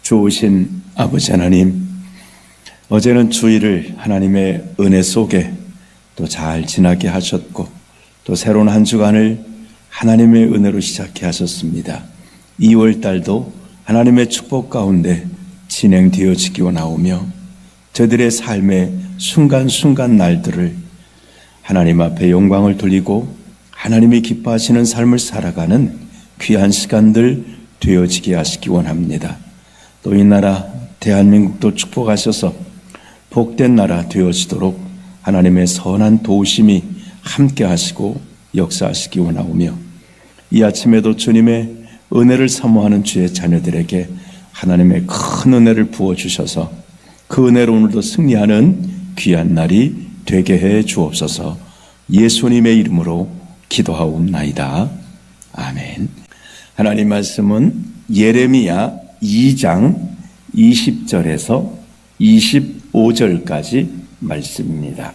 좋으신 아버지 하나님, 어제는 주일을 하나님의 은혜 속에 또 잘 지나게 하셨고 또 새로운 한 주간을 하나님의 은혜로 시작해 하셨습니다. 2월 달도 하나님의 축복 가운데 진행되어지기 원하오며 저들의 삶의 순간순간 날들을 하나님 앞에 영광을 돌리고 하나님이 기뻐하시는 삶을 살아가는 귀한 시간들 되어지게 하시기 원합니다. 또 이 나라 대한민국도 축복하셔서 복된 나라 되어지도록 하나님의 선한 도우심이 함께 하시고 역사하시기 원하오며 이 아침에도 주님의 은혜를 사모하는 주의 자녀들에게 하나님의 큰 은혜를 부어주셔서 그 은혜로 오늘도 승리하는 귀한 날이 되게 해 주옵소서. 예수님의 이름으로 기도하옵나이다. 아멘. 하나님 말씀은 예레미야 2장 20절에서 25절까지 말씀입니다.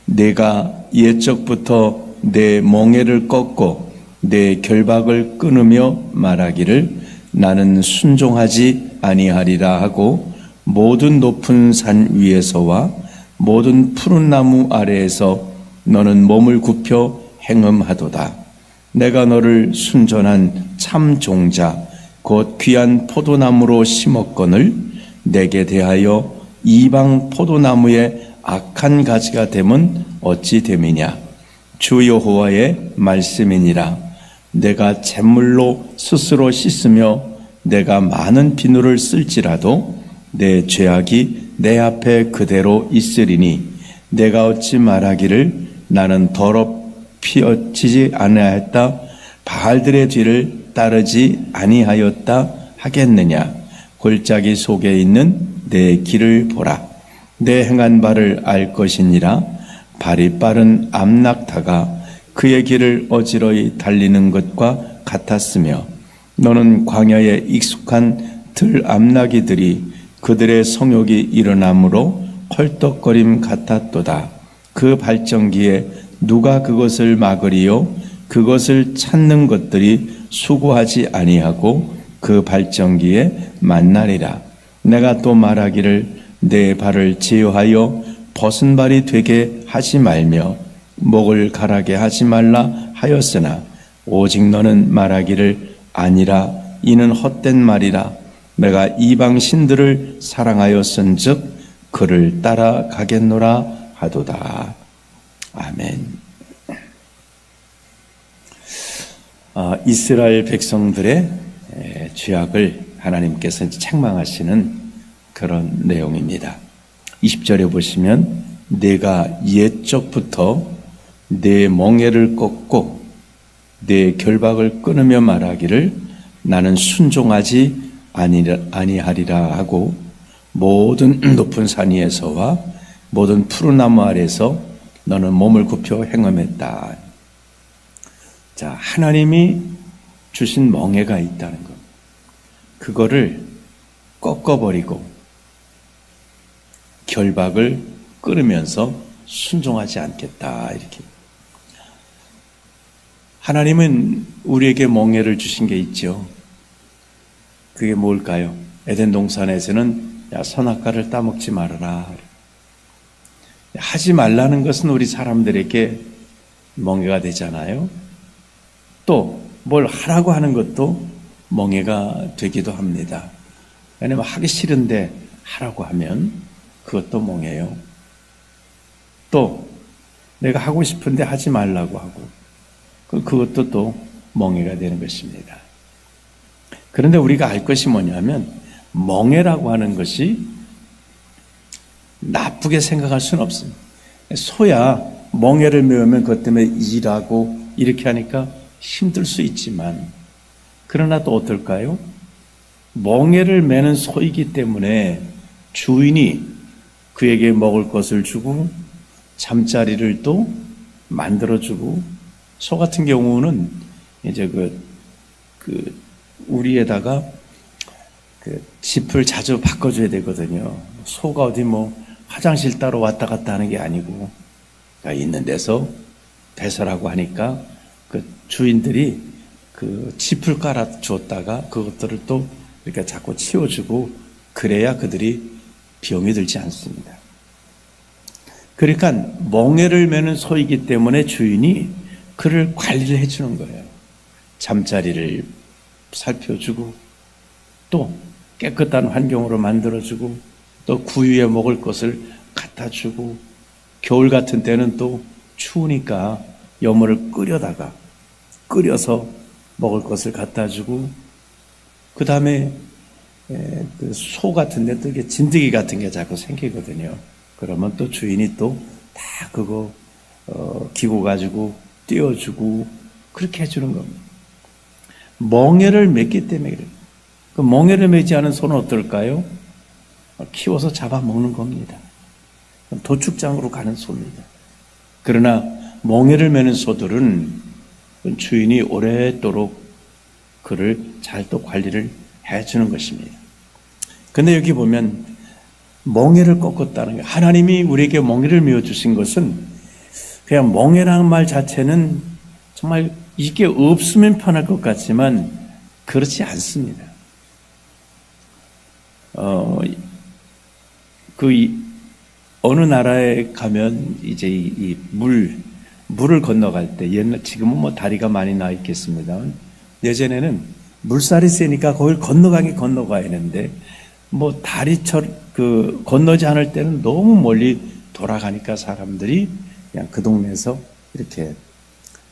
내가 옛적부터 내 멍에를 꺾고 내 결박을 끊으며 말하기를 나는 순종하지 아니하리라 하고 모든 높은 산 위에서와 모든 푸른 나무 아래에서 너는 몸을 굽혀 행음하도다. 내가 너를 순전한 참 종자 곧 귀한 포도나무로 심었거늘 내게 대하여 이방 포도나무의 악한 가지가 됨은 어찌 됨이냐. 주 여호와의 말씀이니라. 내가 잿물로 스스로 씻으며 내가 많은 비누를 쓸지라도 내 죄악이 내 앞에 그대로 있으리니 내가 어찌 말하기를 나는 더럽히어지지 아니하였다 바알들의 뒤를 따르지 아니하였다 하겠느냐. 골짜기 속에 있는 내 길을 보라. 내 행한 바를 알 것이니라. 발이 빠른 암낙타가 그의 길을 어지러이 달리는 것과 같았으며 너는 광야에 익숙한 들암나기들이 그들의 성욕이 일어나므로 헐떡거림 같았도다. 그 발전기에 누가 그것을 막으리요. 그것을 찾는 것들이 수고하지 아니하고 그 발전기에 만나리라. 내가 또 말하기를 내 발을 제어하여 벗은 발이 되게 하지 말며 목을 가라게 하지 말라 하였으나 오직 너는 말하기를 아니라 이는 헛된 말이라. 내가 이방 신들을 사랑하였은즉 그를 따라가겠노라 하도다. 아멘. 이스라엘 백성들의 죄악을 하나님께서 책망하시는 그런 내용입니다. 20절에 보시면 내가 옛적부터 내 멍에를 꺾고 내 결박을 끊으며 말하기를 나는 순종하지 아니하리라 하고 모든 높은 산 위에서와 모든 푸른 나무 아래에서 너는 몸을 굽혀 행음했다. 자, 하나님이 주신 멍에가 있다는 것, 그거를 꺾어버리고 결박을 끊으면서 순종하지 않겠다. 이렇게. 하나님은 우리에게 멍에를 주신 게 있죠. 그게 뭘까요? 에덴 동산에서는 야, 선악과를 따먹지 말아라. 하지 말라는 것은 우리 사람들에게 멍에가 되잖아요. 또 뭘 하라고 하는 것도 멍에가 되기도 합니다. 왜냐하면 하기 싫은데 하라고 하면 그것도 멍해요. 또 내가 하고 싶은데 하지 말라고 하고 그것도 또 멍해가 되는 것입니다. 그런데 우리가 알 것이 뭐냐면 멍해라고 하는 것이 나쁘게 생각할 수는 없습니다. 소야 멍해를 메우면 그것 때문에 일하고 이렇게 하니까 힘들 수 있지만 그러나 또 어떨까요? 멍해를 매는 소이기 때문에 주인이 그에게 먹을 것을 주고 잠자리를 또 만들어주고 소 같은 경우는 이제 우리에다가 짚을 자주 바꿔줘야 되거든요. 소가 어디 화장실 따로 왔다 갔다 하는 게 아니고 있는 데서 배설하고 하니까 그 주인들이 그 짚을 깔아 주었다가 그것들을 또 그러니까 자꾸 치워주고 그래야 그들이 병이 들지 않습니다. 그러니까 멍에를 매는 소이기 때문에 주인이 그를 관리를 해주는 거예요. 잠자리를 살펴주고 또 깨끗한 환경으로 만들어주고 또 구유에 먹을 것을 갖다 주고 겨울 같은 때는 또 추우니까 여물을 끓여서 먹을 것을 갖다 주고 그 다음에 소 같은 데 또 이게 진드기 같은 게 자꾸 생기거든요. 그러면 또 주인이 또 다 그거 기고 가지고 띄워주고 그렇게 해주는 겁니다. 멍에를 맺기 때문에 그래요. 그 멍에를 매지 않은 소는 어떨까요? 키워서 잡아먹는 겁니다. 도축장으로 가는 소입니다. 그러나 멍에를 매는 소들은 주인이 오랫도록 그를 잘 또 관리를 해주는 것입니다. 근데 여기 보면 멍에를 꺾었다는 게 하나님이 우리에게 멍에를 메어주신 것은 그냥 멍에라는 말 자체는 정말 이게 없으면 편할 것 같지만 그렇지 않습니다. 어느 나라에 가면 이제 이 물을 건너갈 때 지금은 뭐 다리가 많이 나 있겠습니다. 예전에는 물살이 세니까 거길 건너가야 하는데 뭐 다리처럼 건너지 않을 때는 너무 멀리 돌아가니까 사람들이 그냥 그 동네에서 이렇게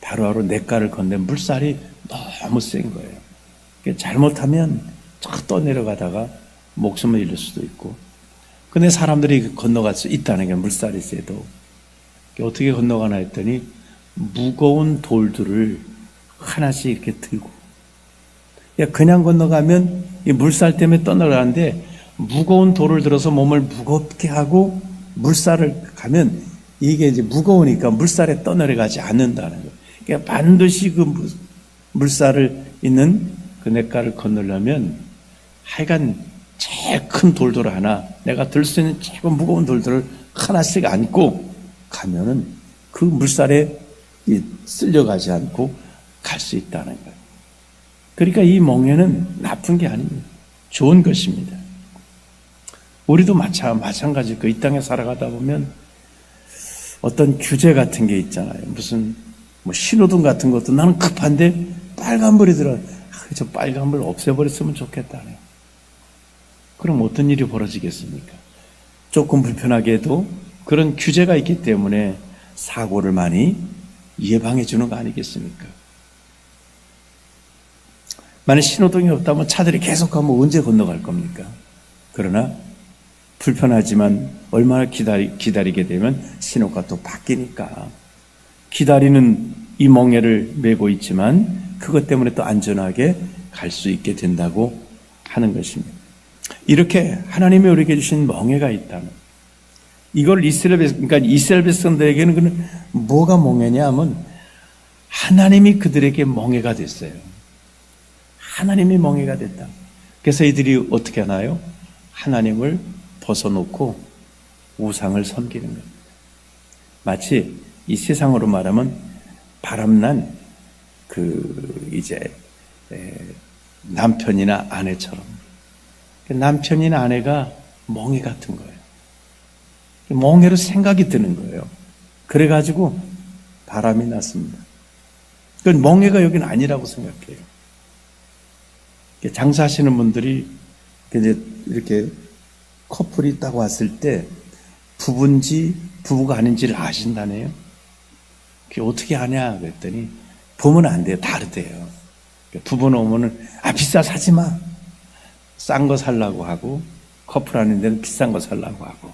바로바로 냇가를 건너면 물살이 너무 센 거예요. 잘못하면 저 떠내려가다가 목숨을 잃을 수도 있고. 근데 사람들이 건너갈 수 있다는 게 물살이 세도. 어떻게 건너가나 했더니 무거운 돌들을 하나씩 이렇게 들고. 그냥 건너가면 이 물살 때문에 떠내려가는데 무거운 돌을 들어서 몸을 무겁게 하고 물살을 가면 이게 이제 무거우니까 물살에 떠내려가지 않는다는 거예요. 그러니까 반드시 그 물살을 있는 그 냇가를 건너려면 하여간 제일 큰 돌들 하나, 내가 들 수 있는 제일 무거운 돌들을 하나씩 안고 가면은 그 물살에 쓸려가지 않고 갈 수 있다는 거예요. 그러니까 이 멍에는 나쁜 게 아닙니다. 좋은 것입니다. 우리도 마찬가지고 이 땅에 살아가다 보면 어떤 규제 같은 게 있잖아요. 무슨 뭐 신호등 같은 것도 나는 급한데 빨간불이 들어. 저 빨간불 없애버렸으면 좋겠다네. 그럼 어떤 일이 벌어지겠습니까? 조금 불편하게 해도 그런 규제가 있기 때문에 사고를 많이 예방해 주는 거 아니겠습니까? 만약 신호등이 없다면 차들이 계속 가면 언제 건너갈 겁니까? 그러나 불편하지만 얼마나 기다리게 되면 신호가 또 바뀌니까 기다리는 이 멍에를 메고 있지만 그것 때문에 또 안전하게 갈 수 있게 된다고 하는 것입니다. 이렇게 하나님이 우리에게 주신 멍에가 있다면 이걸 그러니까 이스라엘 백성들에게는 그는 뭐가 멍에냐 하면 하나님이 그들에게 멍에가 됐어요. 하나님이 멍에가 됐다. 그래서 이들이 어떻게 하나요? 하나님을 벗어놓고 우상을 섬기는 겁니다. 마치 이 세상으로 말하면 바람난 이제 남편이나 아내처럼 남편이나 아내가 멍에 같은 거예요. 멍에로 생각이 드는 거예요. 그래가지고 바람이 났습니다. 그건 멍에가 여기는 아니라고 생각해요. 장사하시는 분들이 이제 이렇게 커플이 딱 왔을 때 부부인지 부부가 아닌지를 아신다네요. 그게 어떻게 아냐 그랬더니 보면 안 돼요. 다르대요. 부부는 오면은 비싸 사지 마. 싼 거 살라고 하고 커플 아닌 데는 비싼 거 살라고 하고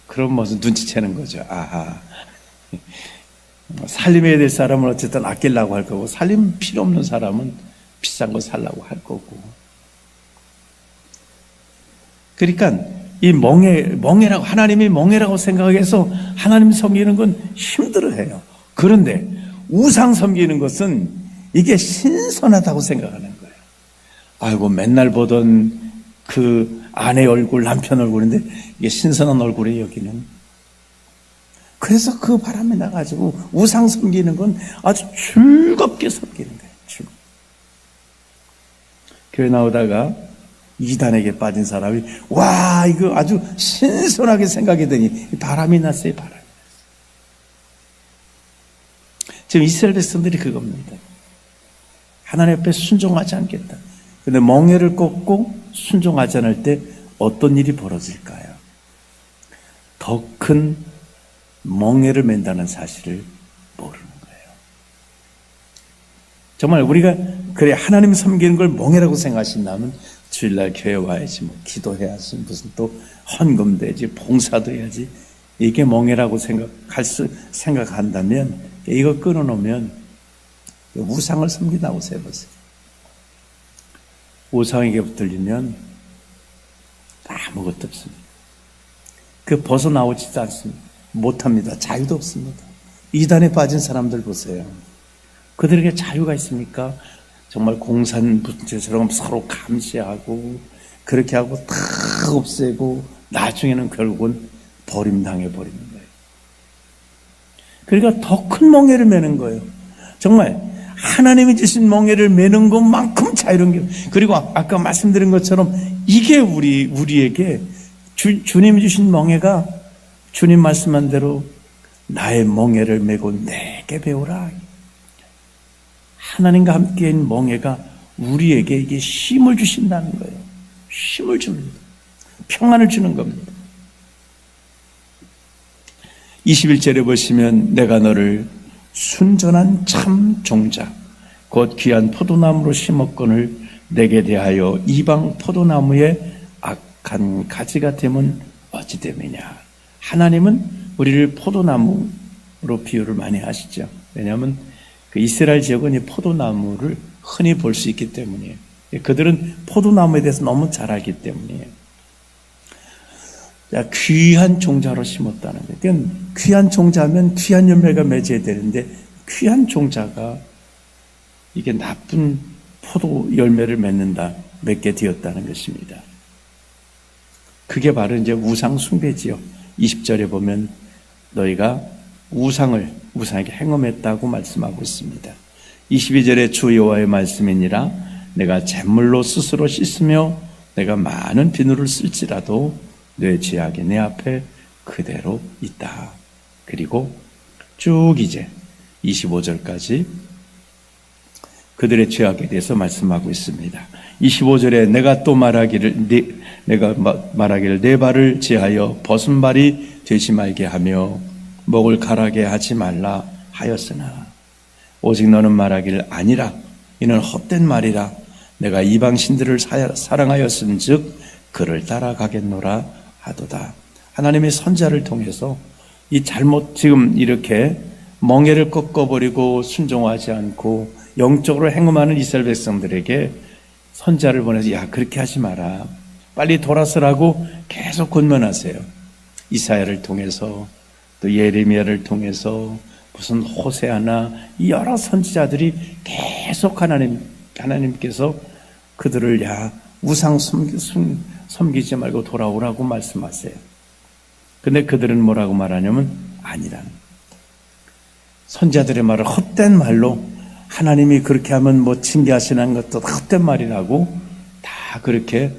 그런 모습 눈치채는 거죠. 아하. 살림해야 될 사람은 어쨌든 아끼려고 할 거고 살림 필요 없는 사람은 비싼 거 살라고 할 거고. 그러니까 이 멍에라고 하나님이 멍에라고 생각해서 하나님 섬기는 건 힘들어해요. 그런데 우상 섬기는 것은 이게 신선하다고 생각하는 거예요. 아이고 맨날 보던 그 아내 얼굴, 남편 얼굴인데 이게 신선한 얼굴에 여기는. 그래서 그 바람에 나가지고 우상 섬기는 건 아주 즐겁게 섬기는 거예요. 교회 나오다가 이단에게 빠진 사람이 와 이거 아주 신선하게 생각이 되니 바람이 났어요. 바람이. 지금 이스라엘 백성들이 그겁니다. 하나님 앞에 순종하지 않겠다. 그런데 멍에를 꺾고 순종하지 않을 때 어떤 일이 벌어질까요? 더 큰 멍에를 맨다는 사실을 모르는 거예요. 정말 우리가 그래 하나님 섬기는 걸 멍에라고 생각하신다면 주일날 교회 와야지, 뭐 기도해야지, 무슨 또 헌금돼야지, 봉사도 해야지. 이게 멍에라고 생각한다면 이거 끊어놓으면 우상을 섬긴다고 해보세요. 우상에게 붙들리면 아무것도 없습니다. 그 벗어나오지도 않습니다. 못합니다. 자유도 없습니다. 이단에 빠진 사람들 보세요. 그들에게 자유가 있습니까? 정말 공산분체처럼 서로 감시하고 그렇게 하고 다 없애고 나중에는 결국은 버림당해 버리는 거예요. 그러니까 더 큰 멍에를 매는 거예요. 정말 하나님이 주신 멍에를 매는 것만큼 자유로운 게, 그리고 아까 말씀드린 것처럼 이게 우리에게 주님이 주신 멍에가 주님 말씀한 대로 나의 멍에를 메고 내게 배우라. 하나님과 함께인 멍에가 우리에게 이게 힘을 주신다는 거예요. 힘을 줍니다. 평안을 주는 겁니다. 21절에 보시면 내가 너를 순전한 참 종자 곧 귀한 포도나무로 심었거늘 내게 대하여 이방 포도나무의 악한 가지가 되면 어찌 됨이냐. 하나님은 우리를 포도나무로 비유를 많이 하시죠. 왜냐하면 그 이스라엘 지역은 이 포도나무를 흔히 볼 수 있기 때문이에요. 그들은 포도나무에 대해서 너무 잘 알기 때문이에요. 귀한 종자로 심었다는 거예요. 그러니까 귀한 종자면 귀한 열매가 맺어야 되는데 귀한 종자가 이게 나쁜 포도 열매를 맺게 되었다는 것입니다. 그게 바로 이제 우상 숭배지요. 20절에 보면 너희가 우상에게 행음했다고 말씀하고 있습니다. 22절에 주 여호와의 말씀이니라 내가 잿물로 스스로 씻으며 내가 많은 비누를 쓸지라도 내 죄악이 내 앞에 그대로 있다. 그리고 쭉 이제 25절까지 그들의 죄악에 대해서 말씀하고 있습니다. 25절에 내가 또 말하기를 내 발을 제하여 벗은 발이 되지 말게 하며 목을 가라게 하지 말라 하였으나 오직 너는 말하기를 아니라 이는 헛된 말이라 내가 이방 신들을 사랑하였은즉 그를 따라가겠노라 하도다. 하나님의 선지자를 통해서 이 지금 이렇게 멍에를 꺾어버리고 순종하지 않고 영적으로 행음하는 이스라엘 백성들에게 선지자를 보내서 야 그렇게 하지 마라. 빨리 돌아서라고 계속 권면하세요. 이사야를 통해서 또 예레미야를 통해서 무슨 호세아나 이 여러 선지자들이 계속 하나님께서 그들을 야 우상 섬기지 말고 돌아오라고 말씀하세요. 근데 그들은 뭐라고 말하냐면 아니라는 선지자들의 말을 헛된 말로 하나님이 그렇게 하면 뭐 징계하시는 것도 헛된 말이라고 다 그렇게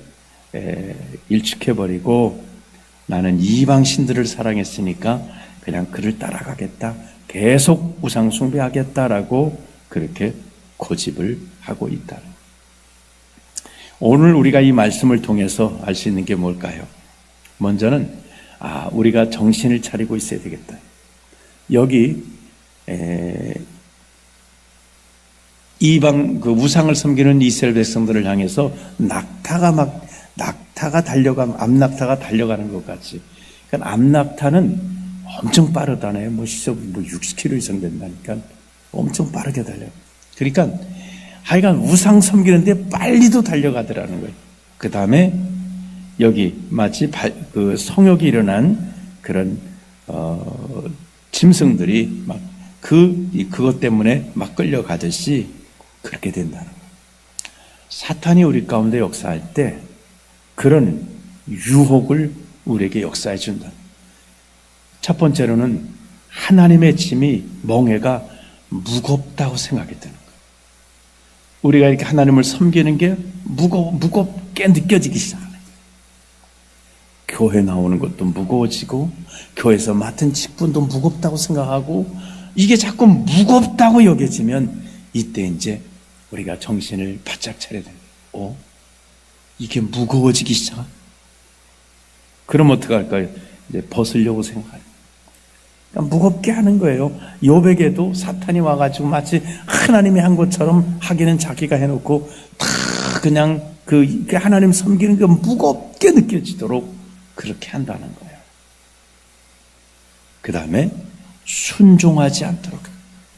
일축해버리고 나는 이방 신들을 사랑했으니까 그냥 그를 따라가겠다. 계속 우상 숭배하겠다라고 그렇게 고집을 하고 있다. 오늘 우리가 이 말씀을 통해서 알 수 있는 게 뭘까요? 먼저는 우리가 정신을 차리고 있어야 되겠다. 여기 이방 그 우상을 섬기는 이스라엘 백성들을 향해서 낙타가 달려가는 것 같이. 그러니까 암낙타는 엄청 빠르다네요. 시속 60km 이상 된다니까 엄청 빠르게 달려. 그러니까 하여간 우상 섬기는데 빨리도 달려가더라는 거예요. 그 다음에 여기 마치 그 성욕이 일어난 그런 짐승들이 막 그것 때문에 막 끌려가듯이 그렇게 된다는 거예요. 사탄이 우리 가운데 역사할 때 그런 유혹을 우리에게 역사해 준다. 첫 번째로는 하나님의 짐이 멍에가 무겁다고 생각이 드는 거예요. 우리가 이렇게 하나님을 섬기는 게 무겁게 느껴지기 시작하는 거예요. 교회 나오는 것도 무거워지고, 교회에서 맡은 직분도 무겁다고 생각하고, 이게 자꾸 무겁다고 여겨지면 이때 이제 우리가 정신을 바짝 차려야 돼요. 이게 무거워지기 시작. 그럼 어떡할까요? 이제 벗으려고 생각해요. 그러니까 무겁게 하는 거예요. 욥에게도 사탄이 와가지고 마치 하나님이 한 것처럼 하기는 자기가 해놓고 다 그냥 그 하나님 섬기는 게 무겁게 느껴지도록 그렇게 한다는 거예요. 그 다음에 순종하지 않도록,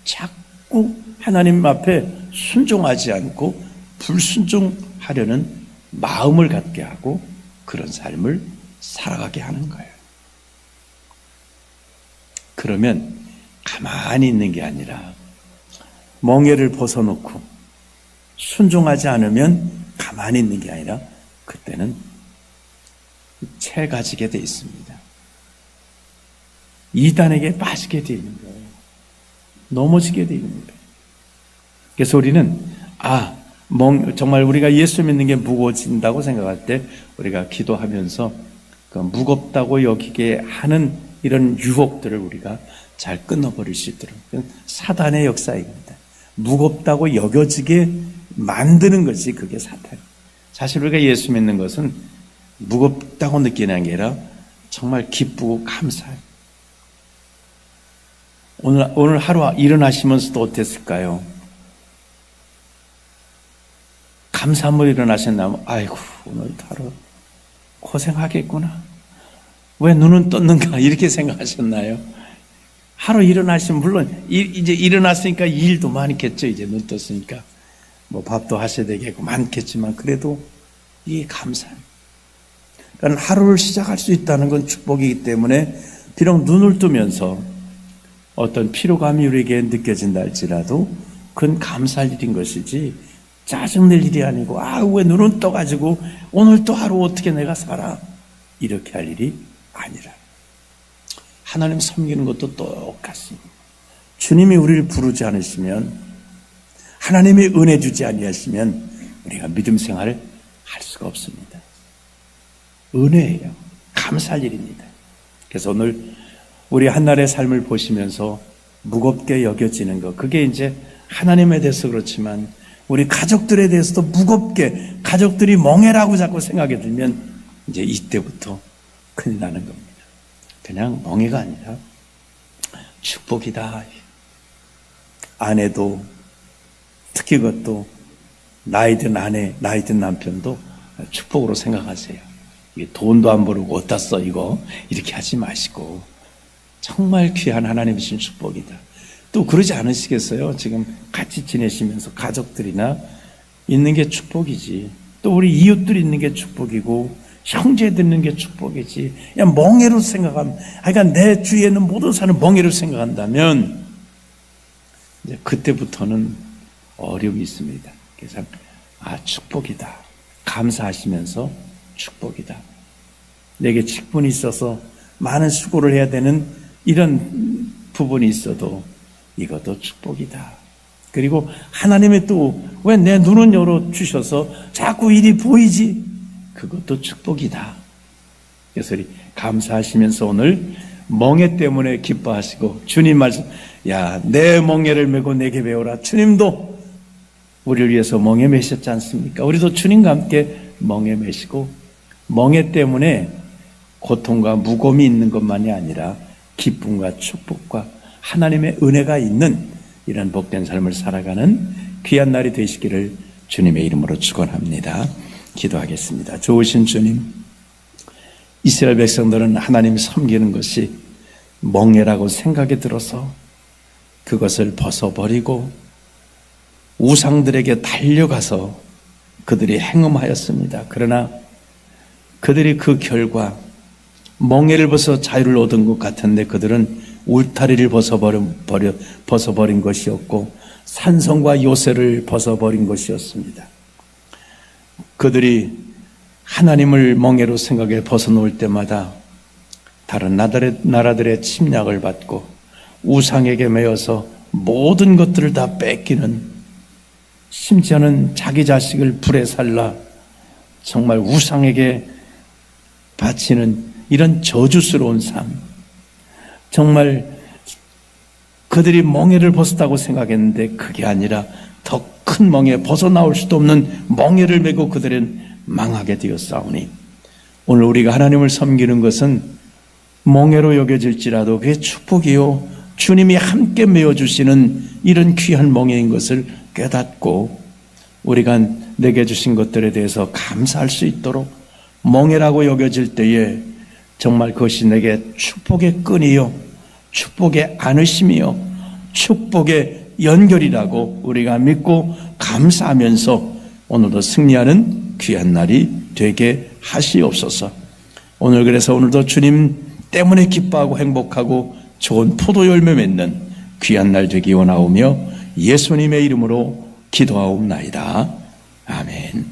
자꾸 하나님 앞에 순종하지 않고 불순종하려는 마음을 갖게 하고 그런 삶을 살아가게 하는 거예요. 그러면 가만히 있는 게 아니라 멍에를 벗어놓고 순종하지 않으면 가만히 있는 게 아니라 그때는 채 가지게 돼 있습니다. 이단에게 빠지게 돼 있는 거예요. 넘어지게 돼 있는 거예요. 그래서 우리는 정말 우리가 예수 믿는 게 무거워진다고 생각할 때 우리가 기도하면서 그 무겁다고 여기게 하는 이런 유혹들을 우리가 잘 끊어버릴 수 있도록, 사단의 역사입니다. 무겁다고 여겨지게 만드는 것이 그게 사탄. 사실 우리가 예수 믿는 것은 무겁다고 느끼는 게 아니라 정말 기쁘고 감사해요. 오늘 하루 일어나시면서도 어땠을까요? 감사함으로 일어나셨나면 아이고 오늘 하루 고생하겠구나, 왜 눈은 떴는가 이렇게 생각하셨나요? 하루 일어나시면 물론 이제 일어났으니까 일도 많겠죠. 이제 눈 떴으니까 뭐 밥도 하셔야 되겠고 많겠지만 그래도 이게 감사해요. 그러니까 하루를 시작할 수 있다는 건 축복이기 때문에 비록 눈을 뜨면서 어떤 피로감이 우리에게 느껴진다 할지라도 그건 감사할 일인 것이지 짜증낼 일이 아니고 왜 눈은 떠가지고 오늘 또 하루 어떻게 내가 살아 이렇게 할 일이 아니라, 하나님 섬기는 것도 똑같습니다. 주님이 우리를 부르지 않으시면, 하나님이 은혜 주지 아니하시면 우리가 믿음 생활을 할 수가 없습니다. 은혜예요. 감사할 일입니다. 그래서 오늘 우리 한날의 삶을 보시면서 무겁게 여겨지는 것, 그게 이제 하나님에 대해서 그렇지만 우리 가족들에 대해서도 무겁게, 가족들이 멍해라고 자꾸 생각이 들면 이제 이때부터 큰일 나는 겁니다. 그냥 멍해가 아니라 축복이다. 아내도, 특히 그것도 나이든 아내, 나이든 남편도 축복으로 생각하세요. 이게 돈도 안 벌고 어디다 써 이거 이렇게 하지 마시고 정말 귀한 하나님이신 축복이다. 또 그러지 않으시겠어요? 지금 같이 지내시면서 가족들이나 있는 게 축복이지, 또 우리 이웃들이 있는 게 축복이고 형제들 있는 게 축복이지, 그냥 멍해로 생각하면, 그러니까 내 주위에는 모든 사람 멍해로 생각한다면 이제 그때부터는 어려움이 있습니다. 그래서 축복이다, 감사하시면서 축복이다, 내게 직분이 있어서 많은 수고를 해야 되는 이런 부분이 있어도 이것도 축복이다. 그리고 하나님이 또 왜 내 눈은 열어주셔서 자꾸 일이 보이지? 그것도 축복이다. 그래서 감사하시면서 오늘 멍해 때문에 기뻐하시고, 주님 말씀, 내 멍해를 메고 내게 배우라. 주님도 우리를 위해서 멍해 메셨지 않습니까? 우리도 주님과 함께 멍해 메시고, 멍해 때문에 고통과 무거움이 있는 것만이 아니라 기쁨과 축복과 하나님의 은혜가 있는 이런 복된 삶을 살아가는 귀한 날이 되시기를 주님의 이름으로 축원합니다. 기도하겠습니다. 좋으신 주님, 이스라엘 백성들은 하나님 섬기는 것이 멍해라고 생각이 들어서 그것을 벗어버리고 우상들에게 달려가서 그들이 행음하였습니다. 그러나 그들이 그 결과 멍해를 벗어 자유를 얻은 것 같은데 그들은 울타리를 벗어버린 것이었고 산성과 요새를 벗어버린 것이었습니다. 그들이 하나님을 멍해로 생각해 벗어놓을 때마다 다른 나라들의 침략을 받고 우상에게 매여서 모든 것들을 다 뺏기는 심지어는 자기 자식을 불에 살라 정말 우상에게 바치는 이런 저주스러운 삶, 정말 그들이 멍에를 벗었다고 생각했는데 그게 아니라 더 큰 멍에 벗어나올 수도 없는 멍에를 메고 그들은 망하게 되었사오니, 오늘 우리가 하나님을 섬기는 것은 멍에로 여겨질지라도 그게 축복이요, 주님이 함께 메어주시는 이런 귀한 멍에인 것을 깨닫고 우리가 내게 주신 것들에 대해서 감사할 수 있도록, 멍에라고 여겨질 때에 정말 그것이 내게 축복의 끈이요, 축복의 안으심이요, 축복의 연결이라고 우리가 믿고 감사하면서 오늘도 승리하는 귀한 날이 되게 하시옵소서. 오늘 그래서 오늘도 주님 때문에 기뻐하고 행복하고 좋은 포도 열매 맺는 귀한 날 되기 원하오며 예수님의 이름으로 기도하옵나이다. 아멘.